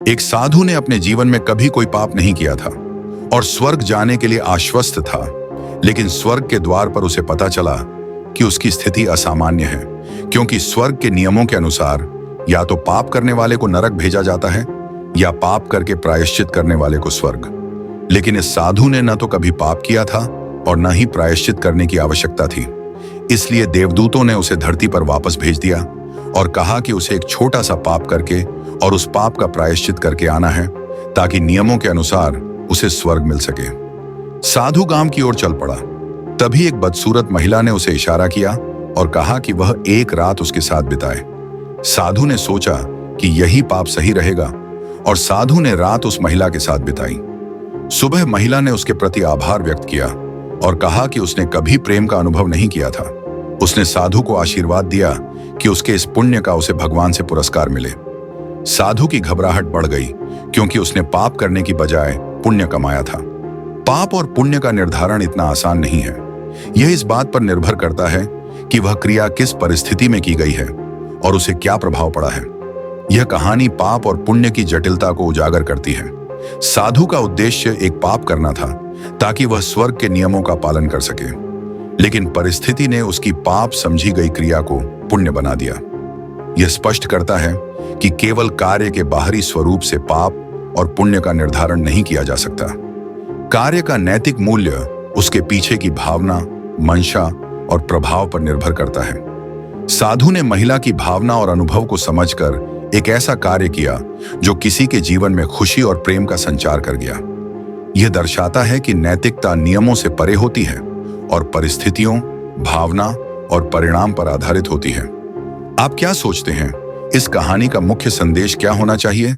एक साधु ने अपने जीवन में कभी कोई पाप नहीं किया था और स्वर्ग जाने के लिए आश्वस्त था, लेकिन स्वर्ग के द्वार पर उसे पता चला कि उसकी स्थिति असामान्य है, क्योंकि स्वर्ग के नियमों के अनुसार या तो पाप करने वाले को नरक भेजा जाता है या पाप करके प्रायश्चित करने वाले को स्वर्ग। लेकिन इस साधु ने न तो कभी पाप किया था और न ही प्रायश्चित करने की आवश्यकता थी। इसलिए देवदूतों ने उसे धरती पर वापस भेज दिया और कहा कि उसे एक छोटा सा पाप करके और उस पाप का प्रायश्चित करके आना है, ताकि नियमों के अनुसार उसे स्वर्ग मिल सके। साधु गांव की ओर चल पड़ा। तभी एक बदसूरत महिला ने उसे इशारा किया और कहा कि वह एक रात उसके साथ बिताए। साधु ने सोचा कि यही पाप सही रहेगा और साधु ने रात उस महिला के साथ बिताई। सुबह महिला ने उसके प्रति आभार व्यक्त किया और कहा कि उसने कभी प्रेम का अनुभव नहीं किया था। उसने साधु को आशीर्वाद दिया कि उसके इस पुण्य का उसे भगवान से पुरस्कार मिले। साधु की घबराहट बढ़ गई, क्योंकि उसने पाप करने की बजाय पुण्य कमाया था। पाप और पुण्य का निर्धारण इतना आसान नहीं है। यह इस बात पर निर्भर करता है कि वह क्रिया किस परिस्थिति में की गई है और उसे क्या प्रभाव पड़ा है। यह कहानी पाप और पुण्य की जटिलता को उजागर करती है। साधु का उद्देश्य एक पाप करना था ताकि वह स्वर्ग के नियमों का पालन कर सके, लेकिन परिस्थिति ने उसकी पाप समझी गई क्रिया को पुण्य बना दिया। यह स्पष्ट करता है कि केवल कार्य के बाहरी स्वरूप से पाप और पुण्य का निर्धारण नहीं किया जा सकता। कार्य का नैतिक मूल्य उसके पीछे की भावना, मंशा और प्रभाव पर निर्भर करता है। साधु ने महिला की भावना और अनुभव को समझकर एक ऐसा कार्य किया जो किसी के जीवन में खुशी और प्रेम का संचार कर गया। यह दर्शाता है कि नैतिकता नियमों से परे होती है और परिस्थितियों, भावना और परिणाम पर आधारित होती है। आप क्या सोचते हैं, इस कहानी का मुख्य संदेश क्या होना चाहिए?